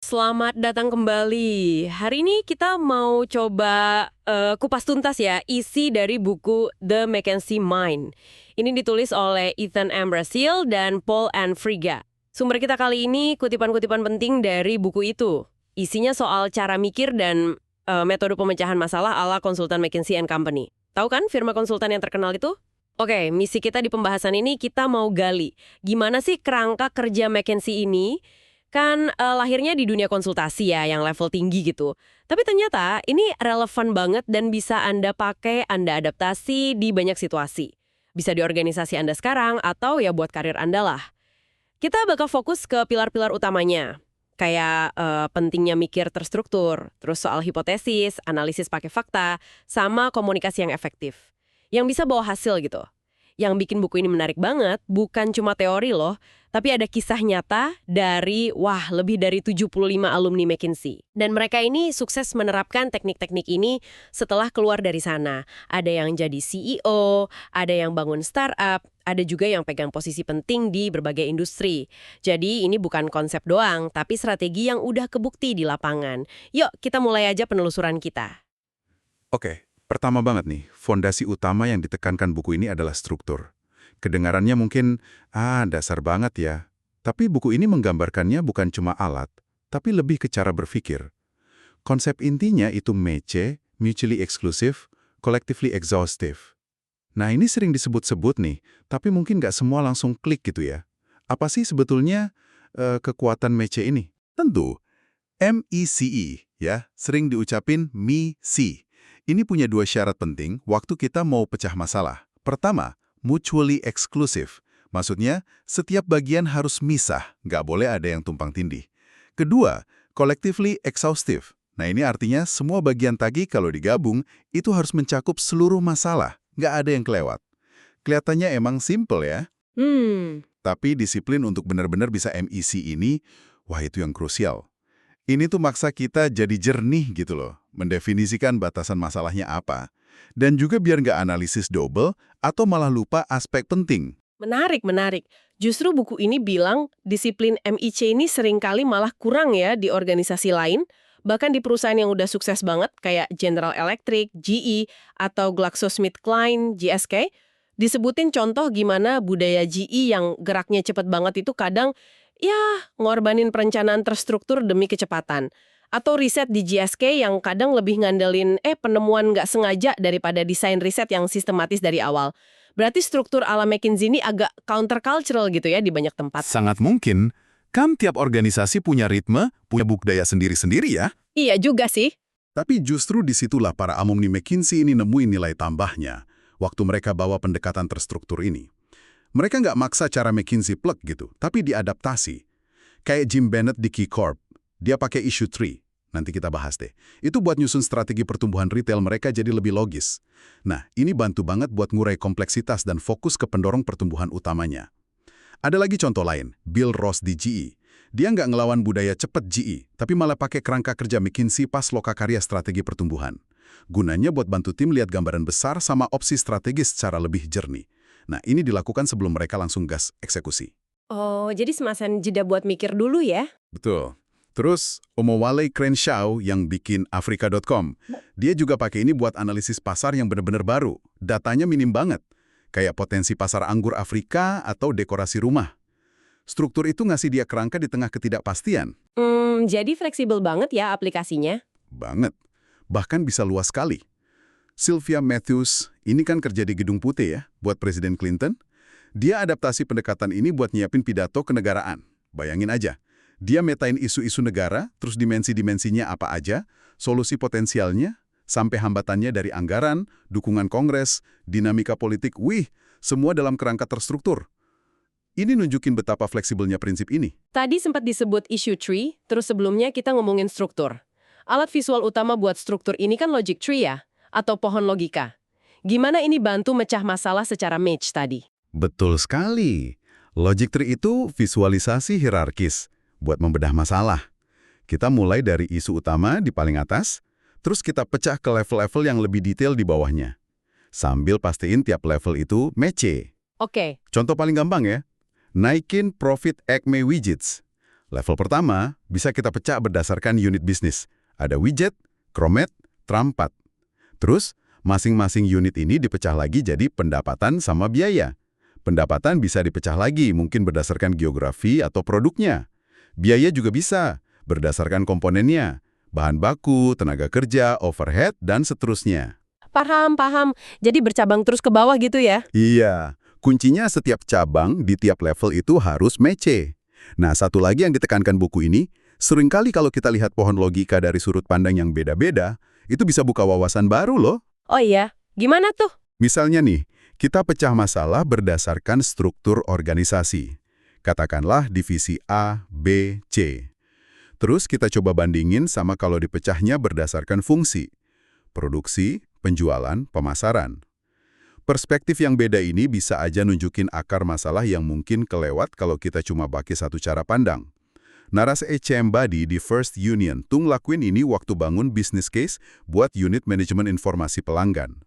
Selamat datang kembali. Hari ini kita mau coba kupas tuntas ya isi dari buku The Mackenzie Mind. Ini ditulis oleh Ethan M. Brasil dan Paul N. Friga. Sumber kita kali ini kutipan-kutipan penting dari buku itu. Isinya soal cara mikir dan metode pemecahan masalah ala konsultan McKinsey & Company. Tahu kan firma konsultan yang terkenal itu? Oke, misi kita di pembahasan ini kita mau gali. Gimana sih kerangka kerja McKinsey ini? Kan lahirnya di dunia konsultasi ya, yang level tinggi gitu. Tapi ternyata ini relevan banget dan bisa Anda pakai, Anda adaptasi di banyak situasi. Bisa di organisasi Anda sekarang atau ya buat karir Anda lah. Kita bakal fokus ke pilar-pilar utamanya. Kayak pentingnya mikir terstruktur, terus soal hipotesis, analisis pakai fakta, sama komunikasi yang efektif. Yang bisa bawa hasil gitu. Yang bikin buku ini menarik banget, bukan cuma teori loh, tapi ada kisah nyata dari, lebih dari 75 alumni McKinsey. Dan mereka ini sukses menerapkan teknik-teknik ini setelah keluar dari sana. Ada yang jadi CEO, ada yang bangun startup, ada juga yang pegang posisi penting di berbagai industri. Jadi ini bukan konsep doang, tapi strategi yang udah kebukti di lapangan. Yuk, kita mulai aja penelusuran kita. Oke, pertama banget nih, fondasi utama yang ditekankan buku ini adalah struktur. Kedengarannya mungkin, dasar banget ya. Tapi buku ini menggambarkannya bukan cuma alat, tapi lebih ke cara berpikir. Konsep intinya itu MECE, mutually exclusive, collectively exhaustive. Nah ini sering disebut-sebut nih, tapi mungkin nggak semua langsung klik gitu ya. Apa sih sebetulnya kekuatan MECE ini? Tentu, MECE ya, sering diucapin ME-C. Ini punya dua syarat penting waktu kita mau pecah masalah. Pertama, mutually exclusive. Maksudnya, setiap bagian harus misah, nggak boleh ada yang tumpang tindih. Kedua, collectively exhaustive. Nah ini artinya semua bagian tadi kalau digabung, itu harus mencakup seluruh masalah, nggak ada yang kelewat. Kelihatannya emang simple ya, tapi disiplin untuk benar-benar bisa MEC ini, itu yang krusial. Ini tuh maksa kita jadi jernih gitu loh, mendefinisikan batasan masalahnya apa. Dan juga biar nggak analisis double atau malah lupa aspek penting. Menarik, menarik. Justru buku ini bilang disiplin MIC ini seringkali malah kurang ya di organisasi lain, bahkan di perusahaan yang udah sukses banget kayak General Electric, GE, atau GlaxoSmithKline, GSK, disebutin contoh gimana budaya GE yang geraknya cepet banget itu kadang ngorbanin perencanaan terstruktur demi kecepatan. Atau riset di GSK yang kadang lebih ngandelin penemuan nggak sengaja daripada desain riset yang sistematis dari awal. Berarti struktur ala McKinsey ini agak countercultural gitu ya di banyak tempat. Sangat mungkin, kan tiap organisasi punya ritme, punya budaya sendiri-sendiri ya. Iya juga sih. Tapi justru disitulah para alumni McKinsey ini nemuin nilai tambahnya waktu mereka bawa pendekatan terstruktur ini. Mereka nggak maksa cara McKinsey plug gitu, tapi diadaptasi. Kayak Jim Bennett di Key Corp, dia pakai issue tree. Nanti kita bahas deh. Itu buat nyusun strategi pertumbuhan retail mereka jadi lebih logis. Nah, ini bantu banget buat ngurai kompleksitas dan fokus ke pendorong pertumbuhan utamanya. Ada lagi contoh lain, Bill Ross di GE. Dia nggak ngelawan budaya cepet GE, tapi malah pakai kerangka kerja McKinsey pas lokakarya strategi pertumbuhan. Gunanya buat bantu tim lihat gambaran besar sama opsi strategis secara lebih jernih. Nah, ini dilakukan sebelum mereka langsung gas eksekusi. Oh, jadi semacam jeda buat mikir dulu ya? Betul. Terus, Omowale Crenshaw yang bikin Afrika.com, dia juga pakai ini buat analisis pasar yang benar-benar baru. Datanya minim banget, kayak potensi pasar anggur Afrika atau dekorasi rumah. Struktur itu ngasih dia kerangka di tengah ketidakpastian. Jadi fleksibel banget ya aplikasinya? Banget. Bahkan bisa luas sekali. Sylvia Matthews, ini kan kerja di Gedung Putih ya, buat Presiden Clinton. Dia adaptasi pendekatan ini buat nyiapin pidato kenegaraan. Bayangin aja. Dia metain isu-isu negara, terus dimensi-dimensinya apa aja, solusi potensialnya, sampai hambatannya dari anggaran, dukungan Kongres, dinamika politik, semua dalam kerangka terstruktur. Ini nunjukin betapa fleksibelnya prinsip ini. Tadi sempat disebut issue tree, terus sebelumnya kita ngomongin struktur. Alat visual utama buat struktur ini kan logic tree ya? Atau pohon logika. Gimana ini bantu mecah masalah secara match tadi? Betul sekali. Logic tree itu visualisasi hierarkis buat membedah masalah. Kita mulai dari isu utama di paling atas, terus kita pecah ke level-level yang lebih detail di bawahnya. Sambil pastiin tiap level itu match. Oke. Contoh paling gampang ya, naikin profit Acme Widgets. Level pertama bisa kita pecah berdasarkan unit bisnis. Ada widget, kromet, trampat. Terus, masing-masing unit ini dipecah lagi jadi pendapatan sama biaya. Pendapatan bisa dipecah lagi mungkin berdasarkan geografi atau produknya. Biaya juga bisa berdasarkan komponennya, bahan baku, tenaga kerja, overhead, dan seterusnya. Paham, paham. Jadi bercabang terus ke bawah gitu ya? Iya, kuncinya setiap cabang di tiap level itu harus match. Nah, satu lagi yang ditekankan buku ini, seringkali kalau kita lihat pohon logika dari sudut pandang yang beda-beda, itu bisa buka wawasan baru loh. Oh iya, gimana tuh? Misalnya nih, kita pecah masalah berdasarkan struktur organisasi. Katakanlah divisi A, B, C. Terus kita coba bandingin sama kalau dipecahnya berdasarkan fungsi. Produksi, penjualan, pemasaran. Perspektif yang beda ini bisa aja nunjukin akar masalah yang mungkin kelewat kalau kita cuma pakai satu cara pandang. Naras H.M. Badi di First Union tuh ngelakuin ini waktu bangun business case buat unit manajemen informasi pelanggan.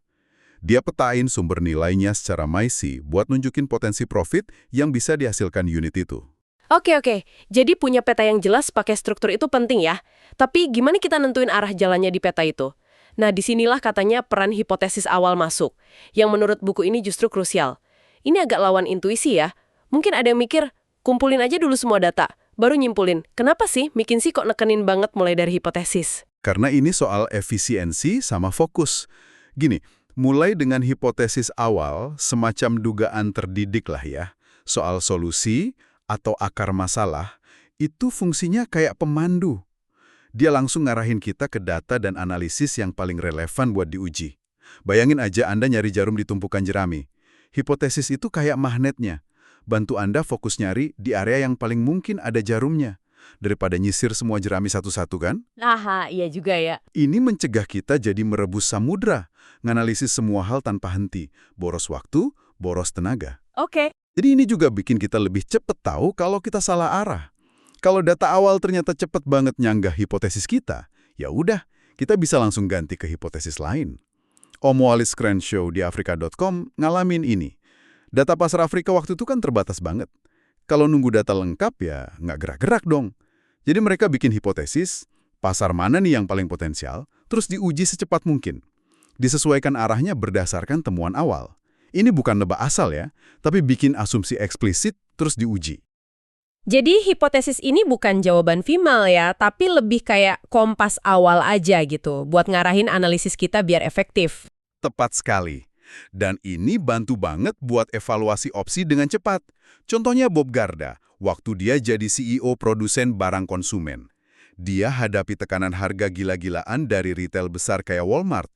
Dia petain sumber nilainya secara maisi buat nunjukin potensi profit yang bisa dihasilkan unit itu. Oke. Jadi punya peta yang jelas pakai struktur itu penting ya. Tapi gimana kita nentuin arah jalannya di peta itu? Nah, disinilah katanya peran hipotesis awal masuk, yang menurut buku ini justru krusial. Ini agak lawan intuisi ya. Mungkin ada yang mikir, kumpulin aja dulu semua data, baru nyimpulin. Kenapa sih McKinsey kok nekenin banget mulai dari hipotesis? Karena ini soal efisiensi sama fokus. Gini, mulai dengan hipotesis awal, semacam dugaan terdidik lah ya, soal solusi atau akar masalah, itu fungsinya kayak pemandu. Dia langsung ngarahin kita ke data dan analisis yang paling relevan buat diuji. Bayangin aja Anda nyari jarum di tumpukan jerami. Hipotesis itu kayak magnetnya. Bantu Anda fokus nyari di area yang paling mungkin ada jarumnya. Daripada nyisir semua jerami satu-satu kan? Aha, iya juga ya. Ini mencegah kita jadi merebus samudra. Nganalisis semua hal tanpa henti. Boros waktu, boros tenaga. Oke. Jadi ini juga bikin kita lebih cepat tahu kalau kita salah arah. Kalau data awal ternyata cepat banget nyanggah hipotesis kita, ya udah, kita bisa langsung ganti ke hipotesis lain. Om Wallace Crenshaw di Afrika.com ngalamin ini. Data pasar Afrika waktu itu kan terbatas banget. Kalau nunggu data lengkap ya nggak gerak-gerak dong. Jadi mereka bikin hipotesis, pasar mana nih yang paling potensial, terus diuji secepat mungkin. Disesuaikan arahnya berdasarkan temuan awal. Ini bukan nebak asal ya, tapi bikin asumsi eksplisit terus diuji. Jadi hipotesis ini bukan jawaban final ya, tapi lebih kayak kompas awal aja gitu, buat ngarahin analisis kita biar efektif. Tepat sekali. Dan ini bantu banget buat evaluasi opsi dengan cepat. Contohnya Bob Garda, waktu dia jadi CEO produsen barang konsumen. Dia hadapi tekanan harga gila-gilaan dari retail besar kayak Walmart.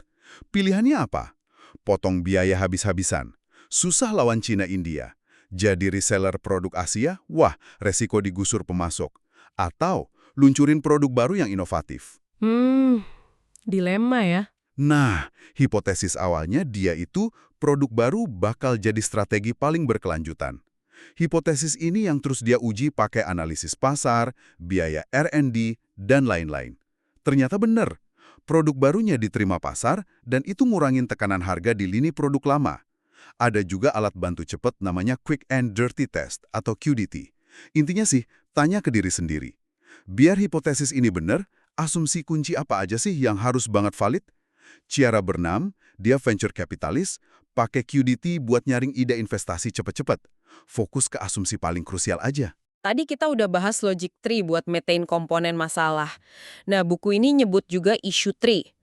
Pilihannya apa? Potong biaya habis-habisan. Susah lawan Cina-India. Jadi reseller produk Asia, wah, resiko digusur pemasok. Atau luncurin produk baru yang inovatif. Dilema ya. Nah, hipotesis awalnya dia itu produk baru bakal jadi strategi paling berkelanjutan. Hipotesis ini yang terus dia uji pakai analisis pasar, biaya R&D, dan lain-lain. Ternyata benar, produk barunya diterima pasar dan itu ngurangin tekanan harga di lini produk lama. Ada juga alat bantu cepat namanya Quick and Dirty Test atau QDT. Intinya sih, tanya ke diri sendiri. Biar hipotesis ini benar, asumsi kunci apa aja sih yang harus banget valid? Ciara Burnham, dia venture capitalist, pakai QDT buat nyaring ide investasi cepat-cepat. Fokus ke asumsi paling krusial aja. Tadi kita udah bahas logic tree buat metain komponen masalah. Nah, buku ini nyebut juga issue tree.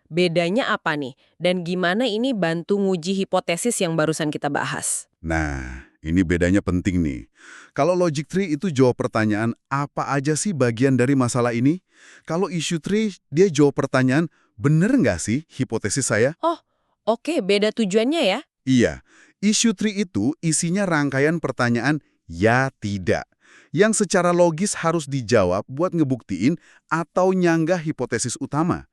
Bedanya apa nih? Dan gimana ini bantu nguji hipotesis yang barusan kita bahas? Nah, ini bedanya penting nih. Kalau logic tree itu jawab pertanyaan, apa aja sih bagian dari masalah ini? Kalau issue tree, dia jawab pertanyaan, bener nggak sih hipotesis saya? Oh, oke, beda tujuannya ya? Iya, issue tree itu isinya rangkaian pertanyaan ya tidak, yang secara logis harus dijawab buat ngebuktiin atau nyanggah hipotesis utama.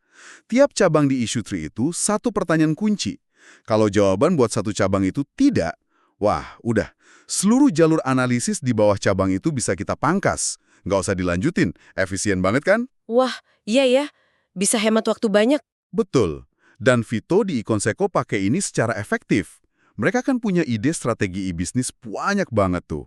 Tiap cabang di issue tree itu satu pertanyaan kunci. Kalau jawaban buat satu cabang itu tidak, wah udah, seluruh jalur analisis di bawah cabang itu bisa kita pangkas. Nggak usah dilanjutin, efisien banget kan? Wah, iya ya, bisa hemat waktu banyak. Betul, dan Vito di Iconseco pakai ini secara efektif. Mereka kan punya ide strategi e-bisnis banyak banget tuh.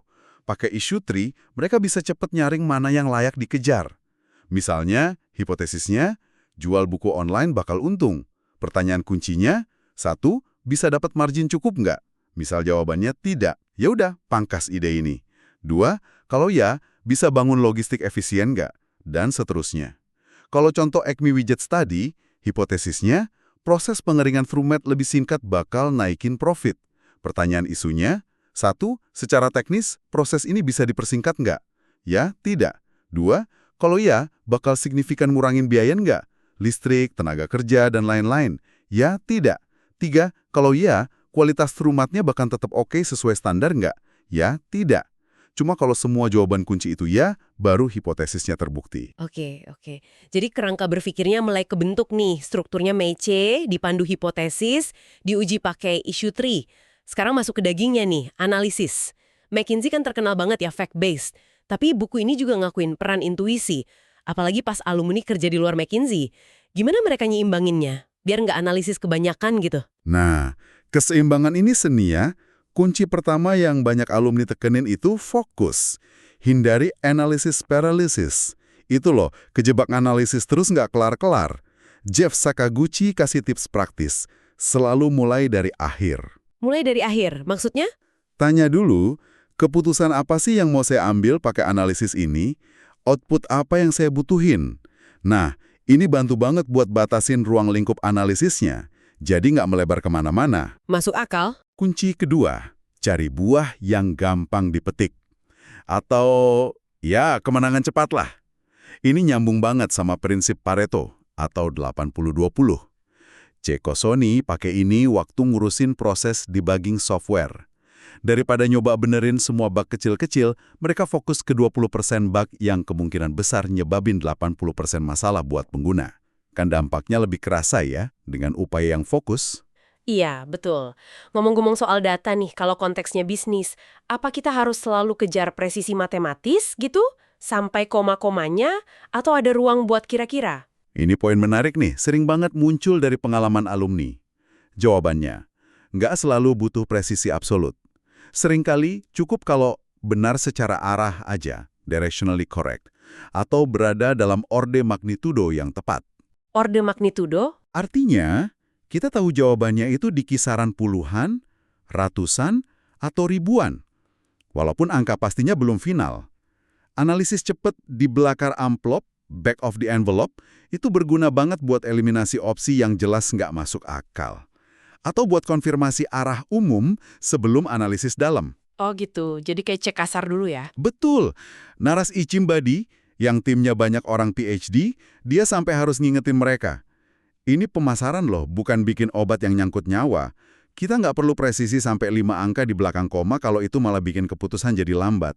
Pakai issue tree, mereka bisa cepat nyaring mana yang layak dikejar. Misalnya, hipotesisnya, jual buku online bakal untung. Pertanyaan kuncinya, 1, bisa dapat margin cukup nggak? Misal jawabannya tidak, ya udah, pangkas ide ini. 2, kalau ya, bisa bangun logistik efisien nggak? Dan seterusnya. Kalau contoh Acme Widgets tadi, hipotesisnya, proses pengeringan format lebih singkat bakal naikin profit. Pertanyaan isunya, 1, secara teknis, proses ini bisa dipersingkat nggak? Ya, tidak. 2, kalau ya, bakal signifikan ngurangin biaya nggak? Listrik, tenaga kerja, dan lain-lain. Ya, tidak. 3, kalau ya, kualitas formatnya bahkan tetap oke sesuai standar nggak? Ya, tidak. Cuma kalau semua jawaban kunci itu ya, baru hipotesisnya terbukti. Oke, oke. Jadi kerangka berpikirnya mulai kebentuk nih. Strukturnya Meiche, dipandu hipotesis, diuji pakai issue tree. Sekarang masuk ke dagingnya nih, analisis. McKinsey kan terkenal banget ya fact-based. Tapi buku ini juga ngakuin peran intuisi. Apalagi pas alumni kerja di luar McKinsey. Gimana mereka nyeimbanginnya? Biar nggak analisis kebanyakan gitu. Nah, keseimbangan ini seni ya. Kunci pertama yang banyak alumni tekenin itu fokus. Hindari analisis paralysis. Itu loh, kejebak analisis terus nggak kelar-kelar. Jeff Sakaguchi kasih tips praktis. Selalu mulai dari akhir. Mulai dari akhir, maksudnya? Tanya dulu, keputusan apa sih yang mau saya ambil pakai analisis ini? Output apa yang saya butuhin? Nah, ini bantu banget buat batasin ruang lingkup analisisnya. Jadi nggak melebar kemana-mana. Masuk akal? Kunci kedua, cari buah yang gampang dipetik. Atau, ya kemenangan cepat lah. Ini nyambung banget sama prinsip Pareto atau 80-20. Cekosoni pakai ini waktu ngurusin proses debugging software. Daripada nyoba benerin semua bug kecil-kecil, mereka fokus ke 20% bug yang kemungkinan besar nyebabin 80% masalah buat pengguna. Kan dampaknya lebih kerasa ya, dengan upaya yang fokus. Iya, betul. Ngomong-ngomong soal data nih, kalau konteksnya bisnis, apa kita harus selalu kejar presisi matematis gitu? Sampai koma-komanya? Atau ada ruang buat kira-kira? Ini poin menarik nih, sering banget muncul dari pengalaman alumni. Jawabannya, nggak selalu butuh presisi absolut. Seringkali cukup kalau benar secara arah aja, directionally correct, atau berada dalam orde magnitudo yang tepat. Orde magnitudo? Artinya, kita tahu jawabannya itu di kisaran puluhan, ratusan, atau ribuan. Walaupun angka pastinya belum final. Analisis cepat di belakang amplop, back of the envelope, itu berguna banget buat eliminasi opsi yang jelas nggak masuk akal. Atau buat konfirmasi arah umum sebelum analisis dalam. Oh gitu, jadi kayak cek kasar dulu ya? Betul. Naras Ichimbadi, yang timnya banyak orang PhD, dia sampai harus ngingetin mereka. Ini pemasaran loh, bukan bikin obat yang nyangkut nyawa. Kita nggak perlu presisi sampai 5 angka di belakang koma kalau itu malah bikin keputusan jadi lambat.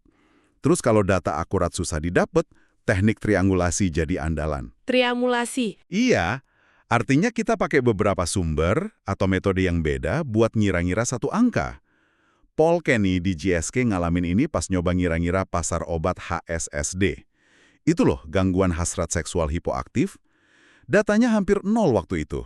Terus kalau data akurat susah didapat, teknik triangulasi jadi andalan. Triangulasi? Iya, artinya kita pakai beberapa sumber atau metode yang beda buat ngira-ngira satu angka. Paul Kenny di GSK ngalamin ini pas nyoba ngira-ngira pasar obat HSSD. Itu loh, gangguan hasrat seksual hipoaktif. Datanya hampir 0 waktu itu.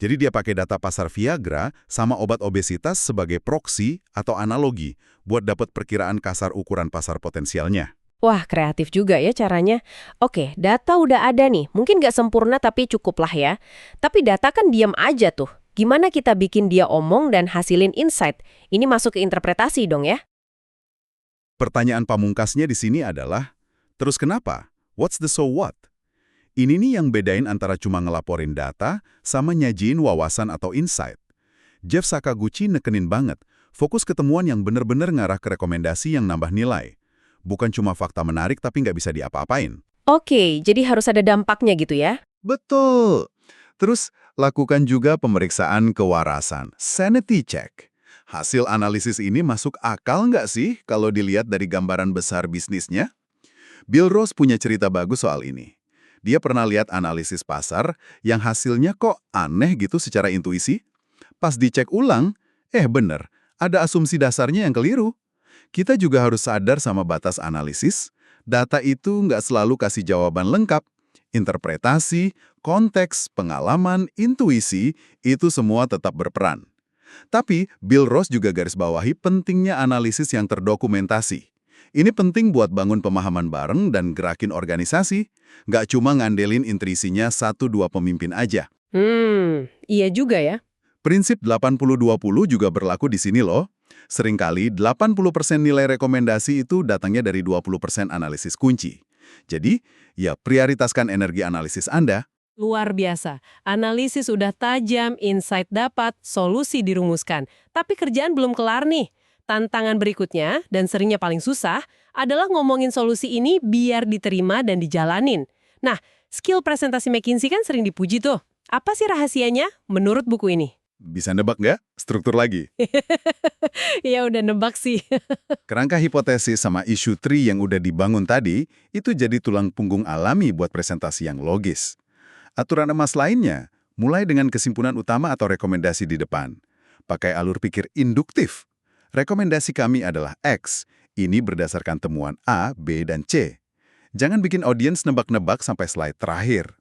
Jadi dia pakai data pasar Viagra sama obat obesitas sebagai proksi atau analogi buat dapat perkiraan kasar ukuran pasar potensialnya. Wah, kreatif juga ya caranya. Oke, data udah ada nih. Mungkin nggak sempurna tapi cukup lah ya. Tapi data kan diam aja tuh. Gimana kita bikin dia omong dan hasilin insight? Ini masuk ke interpretasi dong ya? Pertanyaan pamungkasnya di sini adalah, terus kenapa? What's the so what? Ini nih yang bedain antara cuma ngelaporin data sama nyajiin wawasan atau insight. Jeff Sakaguchi nekenin banget, fokus ketemuan yang bener-bener ngarah ke rekomendasi yang nambah nilai. Bukan cuma fakta menarik tapi nggak bisa diapa-apain. Oke, jadi harus ada dampaknya gitu ya? Betul. Terus, lakukan juga pemeriksaan kewarasan, sanity check. Hasil analisis ini masuk akal nggak sih kalau dilihat dari gambaran besar bisnisnya? Bill Ross punya cerita bagus soal ini. Dia pernah lihat analisis pasar yang hasilnya kok aneh gitu secara intuisi. Pas dicek ulang, bener, ada asumsi dasarnya yang keliru. Kita juga harus sadar sama batas analisis. Data itu nggak selalu kasih jawaban lengkap. Interpretasi, konteks, pengalaman, intuisi, itu semua tetap berperan. Tapi, Bill Ross juga garis bawahi pentingnya analisis yang terdokumentasi. Ini penting buat bangun pemahaman bareng dan gerakin organisasi, nggak cuma ngandelin intrisinya 1-2 pemimpin aja. Iya juga ya. Prinsip 80-20 juga berlaku di sini loh. Seringkali 80% nilai rekomendasi itu datangnya dari 20% analisis kunci. Jadi, ya prioritaskan energi analisis Anda. Luar biasa. Analisis udah tajam, insight dapat, solusi dirumuskan. Tapi kerjaan belum kelar nih. Tantangan berikutnya, dan seringnya paling susah, adalah ngomongin solusi ini biar diterima dan dijalanin. Nah, skill presentasi McKinsey kan sering dipuji tuh. Apa sih rahasianya menurut buku ini? Bisa nebak nggak? Struktur lagi. Ya udah nebak sih. Kerangka hipotesis sama isu tree yang udah dibangun tadi, itu jadi tulang punggung alami buat presentasi yang logis. Aturan emas lainnya, mulai dengan kesimpulan utama atau rekomendasi di depan. Pakai alur pikir induktif. Rekomendasi kami adalah X. Ini berdasarkan temuan A, B, dan C. Jangan bikin audiens nebak-nebak sampai slide terakhir.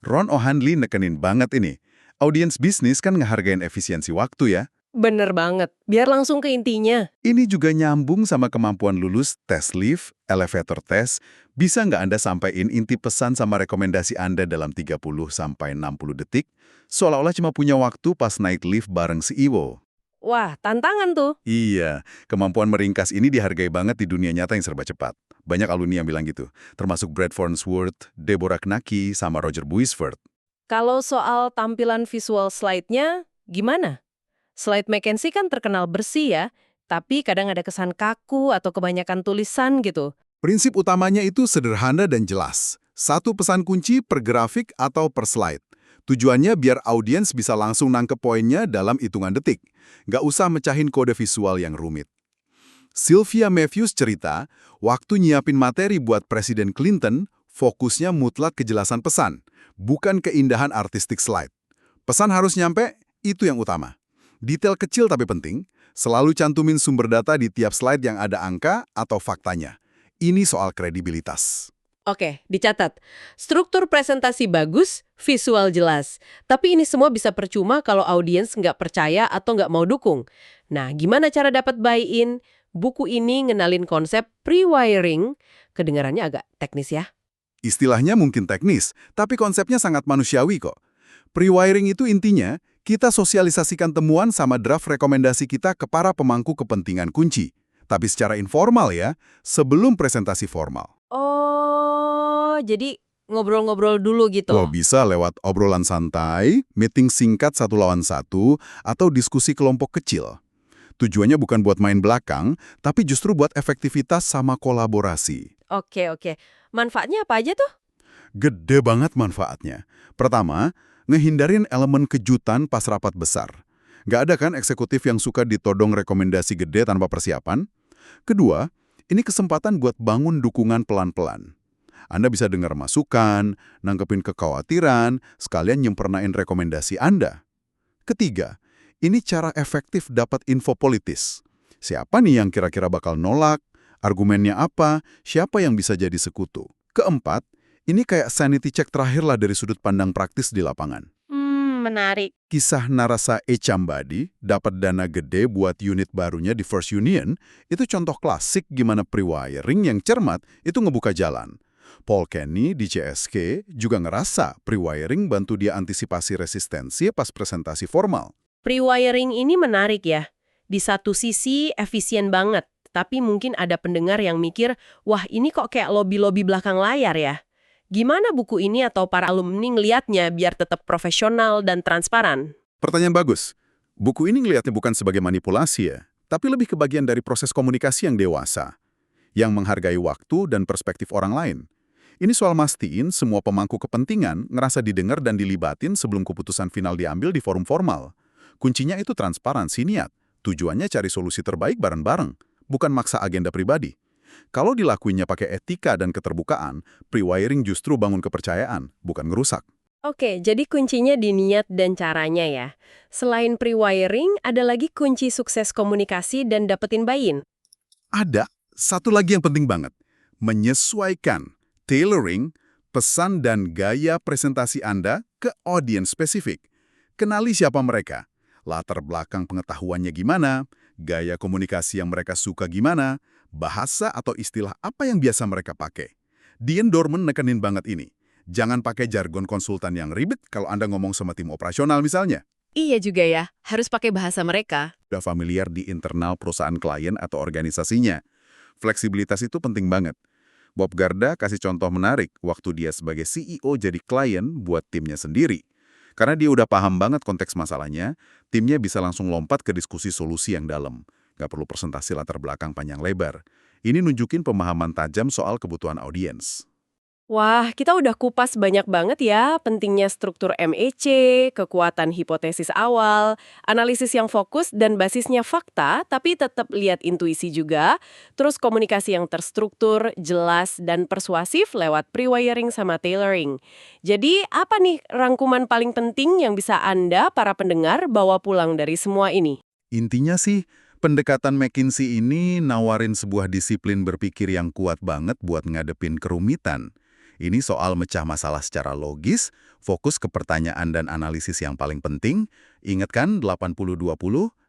Ron O'Handley nekenin banget ini. Audiens bisnis kan ngehargain efisiensi waktu ya. Bener banget. Biar langsung ke intinya. Ini juga nyambung sama kemampuan lulus tes lift, elevator test. Bisa nggak Anda sampaikan inti pesan sama rekomendasi Anda dalam 30-60 detik? Seolah-olah cuma punya waktu pas naik lift bareng CEO. Wah, tantangan tuh. Iya, kemampuan meringkas ini dihargai banget di dunia nyata yang serba cepat. Banyak alumni yang bilang gitu, termasuk Brad Farnsworth, Deborah Knacki, sama Roger Buisford. Kalau soal tampilan visual slide-nya, gimana? Slide McKinsey kan terkenal bersih ya, tapi kadang ada kesan kaku atau kebanyakan tulisan gitu. Prinsip utamanya itu sederhana dan jelas. Satu pesan kunci per grafik atau per slide. Tujuannya biar audiens bisa langsung nangkep poinnya dalam hitungan detik. Nggak usah mecahin kode visual yang rumit. Sylvia Matthews cerita, waktu nyiapin materi buat Presiden Clinton, fokusnya mutlak kejelasan pesan, bukan keindahan artistik slide. Pesan harus nyampe, itu yang utama. Detail kecil tapi penting, selalu cantumin sumber data di tiap slide yang ada angka atau faktanya. Ini soal kredibilitas. Oke, dicatat. Struktur presentasi bagus, visual jelas. Tapi ini semua bisa percuma kalau audiens nggak percaya atau nggak mau dukung. Nah, gimana cara dapat buy-in? Buku ini ngenalin konsep pre-wiring. Kedengarannya agak teknis ya. Istilahnya mungkin teknis, tapi konsepnya sangat manusiawi kok. Pre-wiring itu intinya, kita sosialisasikan temuan sama draft rekomendasi kita ke para pemangku kepentingan kunci. Tapi secara informal ya, sebelum presentasi formal. Oh, jadi ngobrol-ngobrol dulu gitu. Oh, bisa lewat obrolan santai, meeting singkat 1-1, atau diskusi kelompok kecil. Tujuannya bukan buat main belakang, tapi justru buat efektivitas sama kolaborasi. Oke. Manfaatnya apa aja tuh? Gede banget manfaatnya. Pertama, ngehindarin elemen kejutan pas rapat besar. Nggak ada kan eksekutif yang suka ditodong rekomendasi gede tanpa persiapan? Kedua, ini kesempatan buat bangun dukungan pelan-pelan. Anda bisa dengar masukan, nangkepin kekhawatiran, sekalian nyempurnain rekomendasi Anda. Ketiga, ini cara efektif dapat info politis. Siapa nih yang kira-kira bakal nolak? Argumennya apa? Siapa yang bisa jadi sekutu? Keempat, ini kayak sanity check terakhir lah dari sudut pandang praktis di lapangan. Menarik. Kisah Narasa Echambadi dapat dana gede buat unit barunya di First Union, itu contoh klasik gimana pre-wiring yang cermat itu ngebuka jalan. Paul Kenny di CSK juga ngerasa pre-wiring bantu dia antisipasi resistensi pas presentasi formal. Pre-wiring ini menarik ya. Di satu sisi efisien banget, tapi mungkin ada pendengar yang mikir, wah ini kok kayak lobby-lobby belakang layar ya. Gimana buku ini atau para alumni ngeliatnya biar tetap profesional dan transparan? Pertanyaan bagus. Buku ini ngelihatnya bukan sebagai manipulasi ya, tapi lebih ke bagian dari proses komunikasi yang dewasa, yang menghargai waktu dan perspektif orang lain. Ini soal mastiin semua pemangku kepentingan ngerasa didengar dan dilibatin sebelum keputusan final diambil di forum formal. Kuncinya itu transparansi niat. Tujuannya cari solusi terbaik bareng-bareng, bukan maksa agenda pribadi. Kalau dilakuinnya pakai etika dan keterbukaan, pre-wiring justru bangun kepercayaan, bukan ngerusak. Oke, jadi kuncinya di niat dan caranya ya. Selain pre-wiring, ada lagi kunci sukses komunikasi dan dapetin buy-in. Ada satu lagi yang penting banget. Menyesuaikan, tailoring, pesan dan gaya presentasi Anda ke audiens spesifik. Kenali siapa mereka, latar belakang pengetahuannya gimana, gaya komunikasi yang mereka suka gimana, Bahasa atau istilah apa yang biasa mereka pakai? Dean Dorman nekenin banget ini. Jangan pakai jargon konsultan yang ribet kalau Anda ngomong sama tim operasional misalnya. Iya juga ya, harus pakai bahasa mereka. Udah familiar di internal perusahaan klien atau organisasinya. Fleksibilitas itu penting banget. Bob Garda kasih contoh menarik waktu dia sebagai CEO jadi klien buat timnya sendiri. Karena dia udah paham banget konteks masalahnya, timnya bisa langsung lompat ke diskusi solusi yang dalam. Nggak perlu presentasi latar belakang panjang lebar. Ini nunjukin pemahaman tajam soal kebutuhan audiens. Wah, kita udah kupas banyak banget ya pentingnya struktur MEC, kekuatan hipotesis awal, analisis yang fokus dan basisnya fakta, tapi tetap lihat intuisi juga, terus komunikasi yang terstruktur, jelas, dan persuasif lewat pre-wiring sama tailoring. Jadi, apa nih rangkuman paling penting yang bisa Anda, para pendengar, bawa pulang dari semua ini? Intinya sih, pendekatan McKinsey ini nawarin sebuah disiplin berpikir yang kuat banget buat ngadepin kerumitan. Ini soal mecah masalah secara logis, fokus ke pertanyaan dan analisis yang paling penting, ingat kan 80-20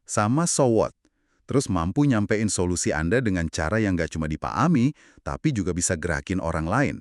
sama so what. Terus mampu nyampein solusi Anda dengan cara yang nggak cuma dipahami, tapi juga bisa gerakin orang lain.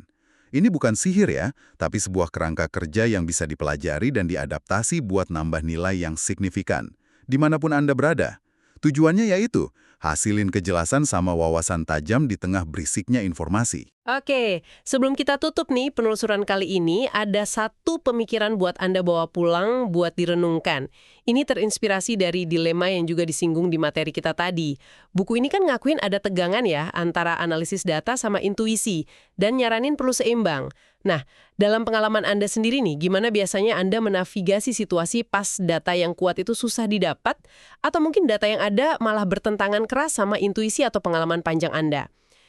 Ini bukan sihir ya, tapi sebuah kerangka kerja yang bisa dipelajari dan diadaptasi buat nambah nilai yang signifikan. Dimanapun Anda berada. Tujuannya yaitu, hasilin kejelasan sama wawasan tajam di tengah berisiknya informasi. Oke, sebelum kita tutup nih penelusuran kali ini, ada satu pemikiran buat Anda bawa pulang buat direnungkan. Ini terinspirasi dari dilema yang juga disinggung di materi kita tadi. Buku ini kan ngakuin ada tegangan ya antara analisis data sama intuisi, dan nyaranin perlu seimbang. Nah, dalam pengalaman Anda sendiri nih, gimana biasanya Anda menavigasi situasi pas data yang kuat itu susah didapat, atau mungkin data yang ada malah bertentangan keras sama intuisi atau pengalaman panjang Anda?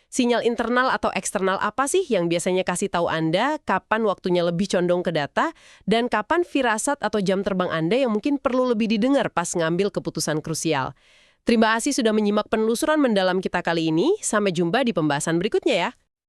Sinyal internal atau eksternal apa sih yang biasanya kasih tahu Anda kapan waktunya lebih condong ke data dan kapan firasat atau jam terbang Anda yang mungkin perlu lebih didengar pas ngambil keputusan krusial? Terima kasih sudah menyimak penelusuran mendalam kita kali ini. Sampai jumpa di pembahasan berikutnya ya.